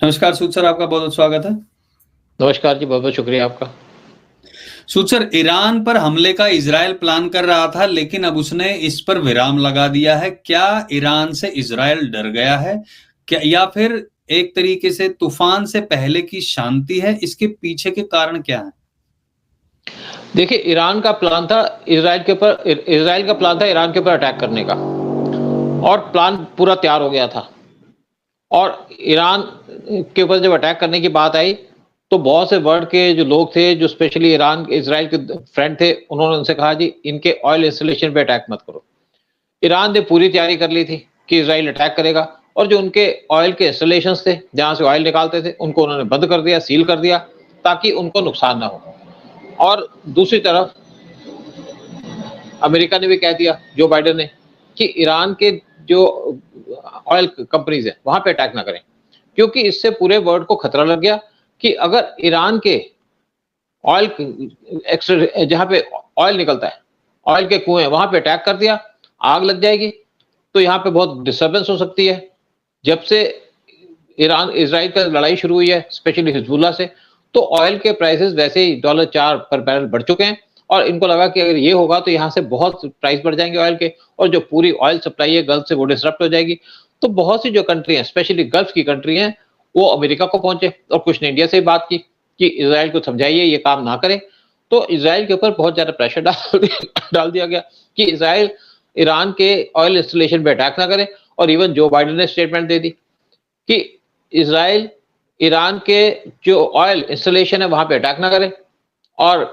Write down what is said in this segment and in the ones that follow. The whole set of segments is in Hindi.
नमस्कार सूद सर, आपका बहुत-बहुत स्वागत है। नमस्कार जी, बहुत-बहुत शुक्रिया आपका। सूद सर, ईरान पर हमले का इज़राइल प्लान कर रहा था, लेकिन अब उसने इस पर विराम लगा दिया है। क्या ईरान से इज़राइल डर गया है? क्या या फिर एक तरीके से तूफान से पहले की शांति है? इसके पीछे के कारण क्या हैं? देखिए, ईरान का प्लान था इज़राइल का प्लान था ईरान के ऊपर अटैक करने का और प्लान पूरा तैयार हो गया था। और ईरान के ऊपर जब अटैक करने की बात आई, तो बहुत से वर्ल्ड के जो लोग थे, जो स्पेशली इज़राइल के फ्रेंड थे, उन्होंने उनसे कहा जी, इनके ऑयल इंस्टॉलेशन पे अटैक मत करो। ईरान ने पूरी तैयारी कर ली थी कि इज़राइल अटैक करेगा और जो उनके ऑयल के इंस्टॉलेशंस थे, जहाँ से ऑयल निकालते थे, उनको उन्होंने बंद कर दिया, सील कर दिया, ताकि उनको नुकसान ना हो। और दूसरी तरफ अमेरिका ने भी कह दिया, जो बाइडेन ने, कि ईरान के जो ऑयल कंपनीज़ हैं, वहाँ पे अटैक ना करें। क्योंकि इससे पूरे वर्ल्ड को खतरा लग गया कि अगर ईरान के ऑयल जहाँ पे ऑयल निकलता है, ऑयल के कुएँ, वहाँ पे अटैक कर दिया, आग लग जाएगी, तो यहाँ पे बहुत डिस्टर्बेंस हो सकती है। जब से ईरान इज़राइल का लड़ाई शुरू हुई है, स्पेशली हिज़बुल्लाह से, तो ऑयल के प्राइसेज़ वैसे ही $4 पर बैरल बढ़ चुके हैं और इनको लगा कि अगर ये होगा तो यहाँ से बहुत प्राइस बढ़ जाएँगे ऑयल के और जो पूरी ऑयल सप्लाई है गल्फ से वो डिसरप्ट हो जाएगी। तो बहुत सी जो कंट्री हैं, स्पेशली गल्फ की कंट्री हैं, वो अमेरिका को पहुँचे और कुछ ने इंडिया से भी बात की कि इज़राइल को समझाइए ये काम ना करे। तो इज़राइल के ऊपर बहुत ज़्यादा प्रेशर डाल दिया गया कि इज़राइल ईरान के ऑयल इंस्टॉलेशन पे अटैक ना करे और इवन जो बाइडेन ने स्टेटमेंट दे दी कि इज़राइल ईरान के जो ऑयल इंस्टॉलेशन है वहाँ पे अटैक ना करे और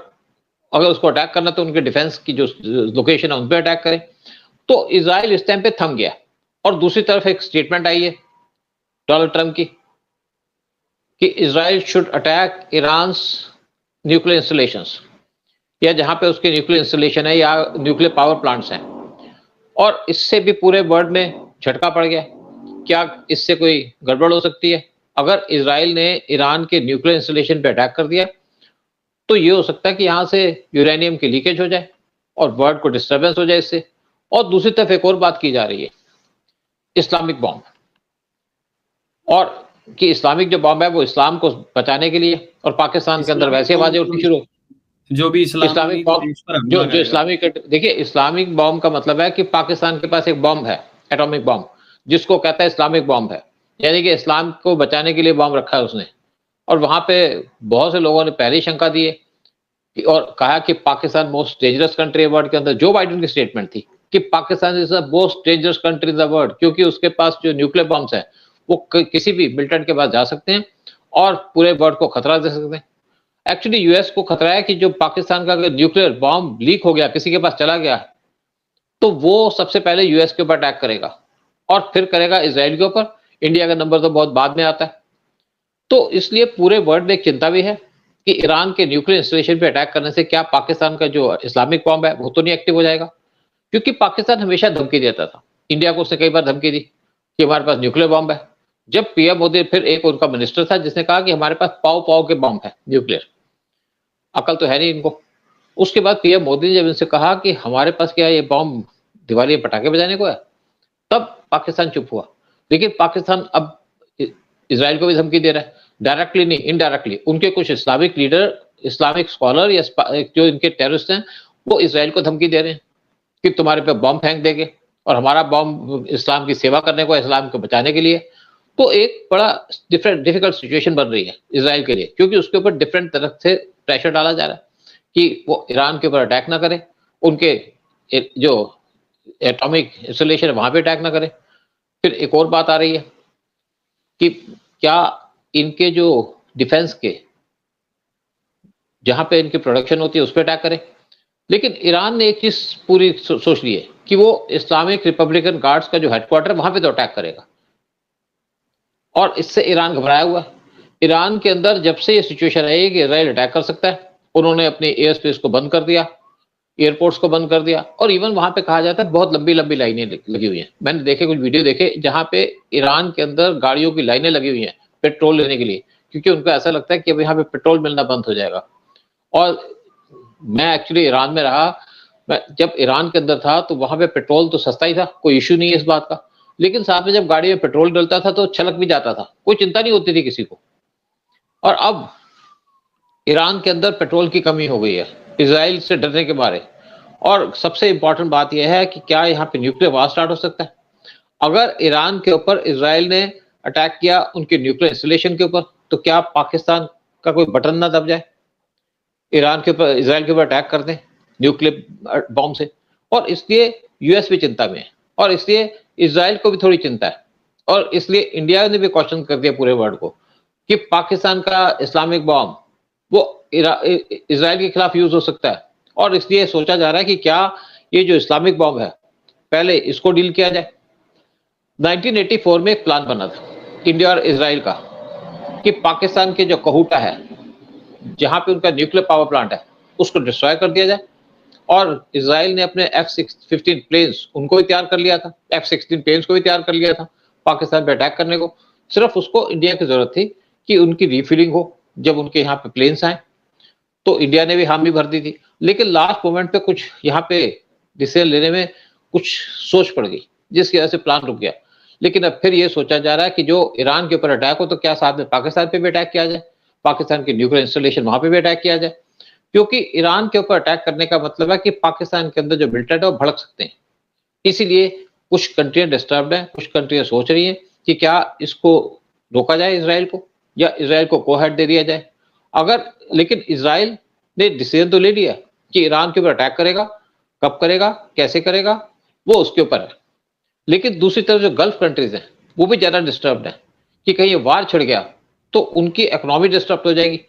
अगर उसको अटैक करना तो उनके डिफेंस की जो लोकेशन है उन पे अटैक करे। तो इज़राइल इस टाइम पे थम गया और दूसरी तरफ एक स्टेटमेंट आई है डोनाल्ड ट्रम्प की कि Israel should attack Iran's nuclear installations या जहाँ पे उसके न्यूक्लियर इंस्टॉलेशन है या न्यूक्लियर पावर प्लांट्स हैं। और इससे भी पूरे वर्ल्ड में झटका पड़ गया। क्या इससे कोई गड़बड़ हो सकती है? अगर इज़राइल ने ईरान के न्यूक्लियर इंस्टॉलेशन पे अटैक कर दिया, तो ये हो सकता है कि यहाँ से यूरेनियम की लीकेज हो जाए और वर्ल्ड को डिस्टर्बेंस हो जाए इससे। और दूसरी तरफ एक और बात की जा रही है, इस्लामिक बॉम्ब और कि इस्लामिक जो बॉम्ब है वो इस्लाम को बचाने के लिए और पाकिस्तान के अंदर वैसे आवाज़ें उठनी शुरू जो भी इस्लामिक इस्लामी बॉम्ब देश पर हमला जो जो करेगा। इस्लामिक देखिए इस्लामिक बॉम्ब का मतलब है कि पाकिस्तान के पास एक बॉम्ब है, एटॉमिक बॉम्ब, जिसको कहता है इस्लामिक बॉम्ब है। यानी कि इस्लाम को बचाने के लिए बॉम्ब रखा है उसने। और वहाँ पे बहुत से लोगों ने पहले ही शंका दी है कि और कहा कि पाकिस्तान मोस्ट डेंजरस कंट्री है वर्ल्ड के अंदर। जो बाइडेन की स्टेटमेंट थी कि Pakistan is the most dangerous country in the world क्योंकि उसके पास जो न्यूक्लियर बॉम्ब्स हैं, वो किसी भी मिलिटेंट के पास जा सकते हैं और पूरे वर्ल्ड को खतरा दे सकते हैं। एक्चुअली यूएस को खतरा है कि जो पाकिस्तान का अगर न्यूक्लियर बॉम्ब लीक हो गया, किसी के पास चला गया, तो वो सबसे पहले यूएस के ऊपर अटैक करेगा और फिर करेगा इज़राइल के ऊपर। इंडिया का नंबर तो बहुत बाद में आता है। तो इसलिए पूरे वर्ल्ड में एक चिंता भी है कि ईरान के न्यूक्लियर इंस्टॉलेशन पे अटैक करने से क्या पाकिस्तान का जो इस्लामिक बॉम्ब है, वो तो नहीं एक्टिव हो जाएगा? क्योंकि पाकिस्तान हमेशा धमकी देता था। इंडिया को उसने कई बार धमकी दी कि हमारे पास न्यूक्लियर बॉम्ब है। जब पीएम मोदी फिर एक उनका मिनिस्टर था जिसने कहा कि हमारे पास पाव-पाव के बॉम्ब है न्यूक्लियर। अकल तो है नहीं इनको। उसके बाद पीएम मोदी ने जब इनसे कहा कि हमारे पास क्या ये बॉम्ब दिवाली में पटाखे बजाने को है, तब पाकिस्तान चुप हुआ। लेकिन पाकिस्तान अब इज़राइल को भी धमकी दे रहा है, डायरेक्टली नहीं इनडायरेक्टली। उनके कुछ इस्लामिक लीडर, इस्लामिक स्कॉलर या जो इनके टेररिस्ट हैं, वो इज़राइल को धमकी दे रहे हैं कि तुम्हारे पे बॉम्ब फेंक देंगे और हमारा बॉम्ब इस्लाम की सेवा करने को, इस्लाम को बचाने के लिए। तो एक बड़ा डिफिकल्ट सिचुएशन बन रही है इज़राइल के लिए क्योंकि उसके ऊपर डिफरेंट तरफ से प्रेशर डाला जा रहा है कि वो ईरान के ऊपर अटैक ना करे, उनके जो एटॉमिक इंस्टॉलेशन है वहाँ पे अटैक ना करे। फिर एक और बात आ रही है कि क्या इनके जो डिफेंस के जहाँ पे इनकी प्रोडक्शन होती है उस पे अटैक करे। लेकिन ईरान ने एक चीज़ पूरी सोच ली है कि वो इस्लामिक रिपब्लिकन गार्ड्स का जो हेडक्वार्टर है वहाँ पे तो अटैक करेगा। और इससे ईरान घबराया हुआ है। ईरान के अंदर जब से ये सिचुएशन आई है कि इज़राइल अटैक कर सकता है, उन्होंने अपने एयर स्पेस को बंद कर दिया, एयरपोर्ट्स को बंद कर दिया और इवन वहाँ पे कहा जाता है बहुत लंबी-लंबी लाइनें लगी हुई हैं। मैंने देखे कुछ वीडियो देखे जहाँ पे ईरान के अंदर गाड़ियों की लाइनें लगी हुई हैं पेट्रोल लेने के लिए क्योंकि उनको ऐसा लगता है कि अब यहाँ पे पेट्रोल मिलना बंद हो जाएगा। और मैं एक्चुअली ईरान में रहा, मैं जब ईरान के अंदर था तो वहाँ पे पेट्रोल तो सस्ता ही था, कोई इश्यू नहीं है इस बात का। लेकिन साथ में जब गाड़ी में पेट्रोल डलता था तो छलक भी जाता था, कोई चिंता नहीं होती थी किसी को। और अब ईरान के अंदर पेट्रोल की कमी हो गई है, इजराइल से डरने के मारे। और सबसे इंपॉर्टेंट बात यह है कि क्या यहाँ पे न्यूक्लियर वार स्टार्ट हो सकता है? अगर ईरान के ऊपर इजराइल ने अटैक किया उनके न्यूक्लियर इंस्टॉलेशन के ऊपर, तो क्या पाकिस्तान का कोई बटन ना दब जाए, ईरान के ऊपर, इजराइल के ऊपर अटैक कर दें न्यूक्लियर बॉम्ब से? और इसलिए यूएस भी चिंता में है, और इसलिए इजराइल को भी थोड़ी चिंता है, और इसलिए इंडिया ने भी क्वेश्चन कर दिया पूरे वर्ल्ड को कि पाकिस्तान का इस्लामिक बॉम्ब वो इजराइल के खिलाफ यूज हो सकता है। और इसलिए सोचा जा रहा है कि क्या ये जो इस्लामिक बॉम्ब है, पहले इसको डील किया जाए। 1984 में एक प्लान बना था इंडिया और इजराइल का कि पाकिस्तान के जो कहूटा है, जहां पे उनका न्यूक्लियर पावर प्लांट है, उसको डिस्ट्रॉय कर दिया जाए। और इजराइल ने अपने F-15 प्लेन्स उनको भी तैयार कर लिया था, F-16 प्लेन्स को भी तैयार कर लिया था पाकिस्तान पे अटैक करने को। सिर्फ उसको इंडिया की जरूरत थी कि उनकी रीफिलिंग हो। जब उनके यहाँ पे प्लेन्स आए तो इंडिया ने भी हामी भर दी थी, लेकिन लास्ट मोमेंट पे कुछ यहाँ पे डिसीजन लेने में कुछ सोच पड़ गई, जिसकी वजह से प्लान रुक गया। लेकिन अब फिर ये सोचा जा रहा है कि जो ईरान के ऊपर अटैक हो तो क्या साथ में पाकिस्तान पे भी अटैक किया जाए, पाकिस्तान के न्यूक्लियर इंस्टॉलेशन वहां पे भी अटैक किया जाए। क्योंकि ईरान के ऊपर अटैक करने का मतलब है कि पाकिस्तान के अंदर जो मिलिटेंट है वो भड़क सकते हैं। इसीलिए कुछ कंट्रियां डिस्टर्ब्ड हैं, कुछ कंट्रियां सोच रही हैं कि क्या इसको रोका जाए इजराइल को, या इजराइल को को-हेड दे दिया जाए। अगर, लेकिन इजराइल ने डिसीजन तो ले लिया कि ईरान के ऊपर अटैक करेगा, कब करेगा, कैसे करेगा, वो उसके ऊपर है। लेकिन दूसरी तरफ जो गल्फ कंट्रीज हैं वो भी ज्यादा डिस्टर्ब्ड है कि कहीं ये वार छिड़ गया तो उनकी इकोनॉमी डिस्टर्ब हो जाएगी,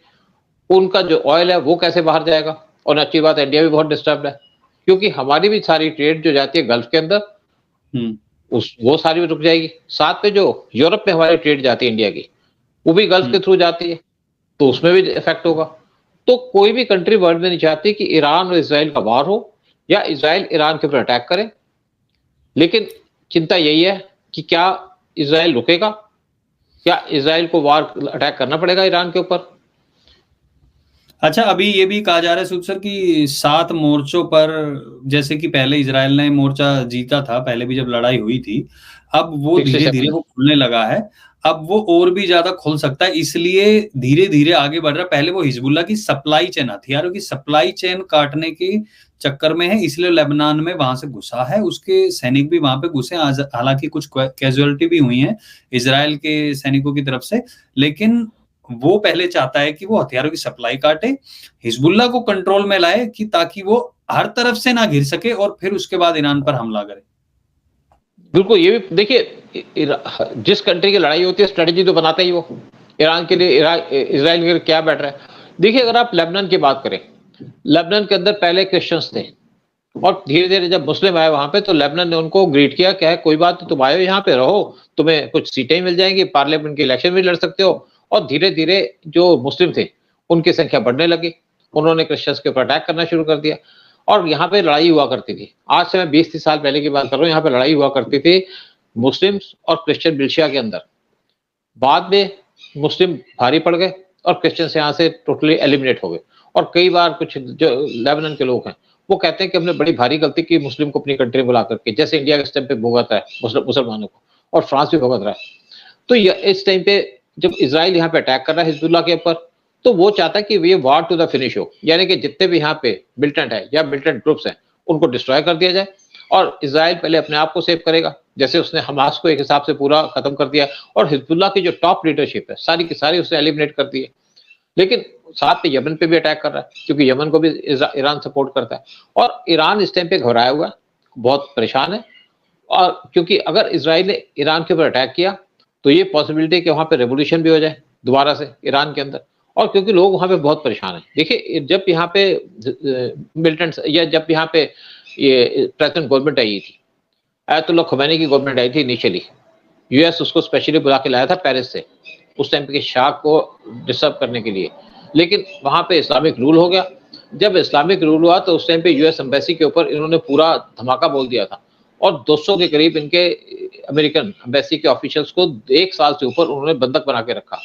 उनका जो ऑयल है वो कैसे बाहर जाएगा। और अच्छी बात, इंडिया भी बहुत डिस्टर्ब्ड है क्योंकि हमारी भी सारी ट्रेड जो जाती है गल्फ के अंदर, वो सारी भी रुक जाएगी। साथ में जो यूरोप में हमारी ट्रेड जाती है इंडिया की, वो भी गल्फ के थ्रू जाती है, तो उसमें भी इफेक्ट होगा। तो कोई भी कंट्री वर्ल्ड में नहीं चाहती कि ईरान और इजराइल का वार हो या इजराइल ईरान के ऊपर अटैक करे। लेकिन चिंता यही है कि क्या इजराइल रुकेगा, क्या इजराइल को वार अटैक करना पड़ेगा ईरान के ऊपर। अच्छा, अभी ये भी कहा जा रहा है सुख सर कि 7 मोर्चों पर, जैसे कि पहले इजराइल ने मोर्चा जीता था, पहले भी जब लड़ाई हुई थी, अब वो धीरे-धीरे वो खुलने लगा है। अब वो और भी ज्यादा खुल सकता है, इसलिए धीरे-धीरे आगे बढ़ रहा है। पहले वो हिजबुल्लाह की सप्लाई चेन, हथियारों की सप्लाई चेन काटने के चक्कर में है, इसलिए लेबनान में वहां से घुसा है, उसके सैनिक भी वहां पे घुसे। हालांकि कुछ कैजुअलिटी भी हुई है इजराइल के सैनिकों की तरफ से, लेकिन वो पहले चाहता है कि वो हथियारों की सप्लाई काटे, हिजबुल्लाह को कंट्रोल में लाए कि ताकि वो हर तरफ से ना घिर सके और फिर उसके बाद ईरान पर हमला करे। बिल्कुल, ये भी देखिए, जिस कंट्री की लड़ाई होती है स्ट्रेटेजी तो बनाता ही वो। ईरान के लिए इजराइल के लिए क्या बेटर है? देखिए, अगर आप लेबनान की बात करें, लेबनान के अंदर पहले क्रिश्चियंस थे और धीरे-धीरे जब मुस्लिम आए वहां पे, तो लेबनान ने उनको ग्रीट किया, क्या है कोई बात नहीं, तुम आए हो यहाँ पे रहो, तुम्हें कुछ सीटें मिल जाएंगी, पार्लियामेंट के इलेक्शन भी लड़ सकते हो। और धीरे-धीरे जो मुस्लिम थे उनकी संख्या बढ़ने लगी, उन्होंने क्रिश्चियंस के ऊपर अटैक करना शुरू कर दिया और यहाँ पे लड़ाई हुआ करती थी। आज से मैं 20-30 साल पहले की बात कर रहा हूँ, यहाँ पे लड़ाई हुआ करती थी मुस्लिम्स और क्रिश्चियन मिलिशिया के अंदर। बाद में मुस्लिम भारी पड़ गए और क्रिश्चियन यहाँ से टोटली एलिमिनेट हो गए। और कई बार कुछ जो लेबनान के लोग हैं वो कहते हैं कि हमने बड़ी भारी गलती की मुस्लिम को अपनी कंट्री बुला करके, जैसे इंडिया इस टाइम पे भुगत रहा है मुसलमानों को, और फ्रांस भी भुगत रहा है। तो इस टाइम पे जब इजराइल यहाँ पे अटैक कर रहा है हिजबुल्लाह के ऊपर, तो वो चाहता है कि ये वार टू द फिनिश हो, यानी कि जितने भी यहाँ पे मिलिटेंट है या मिलिटेंट ग्रुप्स हैं उनको डिस्ट्रॉय कर दिया जाए। और इजराइल पहले अपने आप को सेव करेगा, जैसे उसने हमास को एक हिसाब से पूरा खत्म कर दिया, और हिजबुल्लाह की जो टॉप लीडरशिप है सारी की सारी उसने एलिमिनेट कर दी है। लेकिन साथ में यमन पे भी अटैक कर रहा है क्योंकि यमन को भी ईरान सपोर्ट करता है। और ईरान इस टाइम पे घबराया हुआ है, बहुत परेशान है। और क्योंकि अगर इजराइल ने ईरान के ऊपर अटैक किया तो ये पॉसिबिलिटी कि वहां पे रेवोल्यूशन भी हो जाए दोबारा से ईरान के अंदर। और क्योंकि लोग वहां पे बहुत परेशान हैं। देखिए, जब यहाँ पे मिलिटेंट्स या जब यहाँ पे ये प्रेजेंट गवर्नमेंट आई थी, आयतुल्लाह खुमैनी की गवर्नमेंट आई थी इनिशियली, यूएस उसको स्पेशली बुला के लाया था पेरिस से, उस टाइम के शाह को डिस्टर्ब करने के लिए। लेकिन वहां पे इस्लामिक रूल हो गया। जब इस्लामिक रूल हुआ तो उस टाइम पे यूएस एम्बेसी के ऊपर इन्होंने पूरा धमाका बोल दिया था और 200 के करीब इनके अमेरिकन एम्बेसी के ऑफिशियल्स को 1 साल से ऊपर उन्होंने बंधक बना के रखा।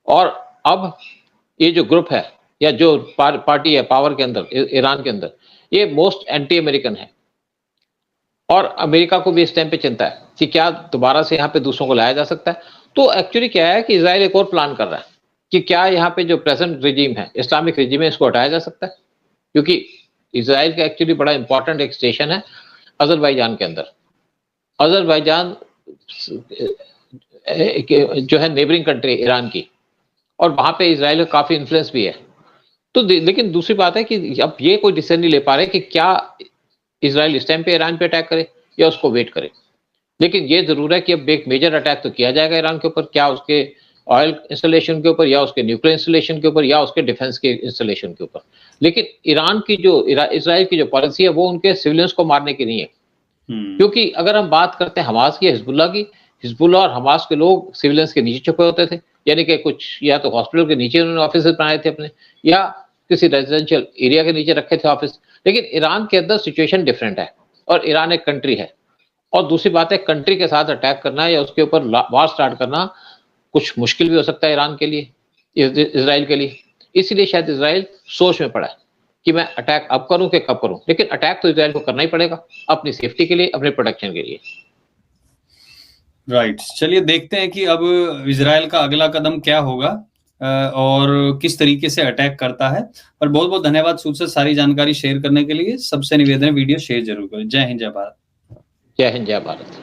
और अब ये जो ग्रुप है या जो पार्टी है पावर के अंदर ईरान के अंदर, ये मोस्ट एंटी अमेरिकन है। और अमेरिका को भी इस टाइम पे चिंता है कि क्या दोबारा से यहाँ पे दूसरों को लाया जा सकता है। तो एक्चुअली क्या है कि इजराइल एक और प्लान कर रहा है कि क्या यहाँ पे जो प्रेजेंट रिजीम है, इस्लामिक रिजीम है, इसको हटाया जा सकता है, क्योंकि इजराइल का एक्चुअली बड़ा इंपॉर्टेंट एक स्टेशन है अजरबैजान के अंदर। अजरबैजान जो है नेबरिंग कंट्री ईरान की, और वहां पे इजराइल का काफी इन्फ्लुएंस भी है। तो लेकिन दूसरी बात है कि अब ये कोई डिसीजन नहीं ले पा रहे कि क्या इजराइल इस टाइम पे ईरान पे अटैक करे या उसको वेट करे। लेकिन ये जरूर है कि अब एक मेजर अटैक तो किया जाएगा ईरान के ऊपर, क्या उसके ऑयल इंस्टॉलेशन के ऊपर, या उसके न्यूक्लियर इंस्टॉलेशन के ऊपर, या उसके डिफेंस के इंस्टॉलेशन के ऊपर। लेकिन ईरान की जो इजराइल की जो पॉलिसी है वो उनके सिविलियंस को मारने की नहीं है। क्योंकि अगर हम बात करते हैं हमास की, हिजबुल्लाह की, हिजबुल्लाह और हमास के लोग सिविलियंस के नीचे छुपे होते थे, यानी कि कुछ या तो हॉस्पिटल के नीचे उन्होंने ऑफिस बनाए थे अपने, या किसी रेजिडेंशियल एरिया के नीचे रखे थे ऑफिस। लेकिन ईरान के अंदर सिचुएशन डिफरेंट है, और ईरान एक कंट्री है। और दूसरी बात है, कंट्री के साथ अटैक करना या उसके ऊपर वार स्टार्ट करना कुछ मुश्किल भी हो सकता है ईरान के लिए, इजराइल के लिए। इसीलिए शायद इजराइल सोच में पड़ा है कि मैं अटैक अब करूं कि कब करूं। लेकिन अटैक तो इजराइल को करना ही पड़ेगा, अपनी सेफ्टी के लिए, अपने प्रोटेक्शन के लिए। राइट, चलिए देखते हैं कि अब इजराइल का अगला कदम क्या होगा और किस तरीके से अटैक करता है। और बहुत बहुत धन्यवाद सूद सर सारी जानकारी शेयर करने के लिए। सबसे निवेदन है वीडियो शेयर जरूर करें। जय हिंद, जय भारत। जय हिंद, जय भारत।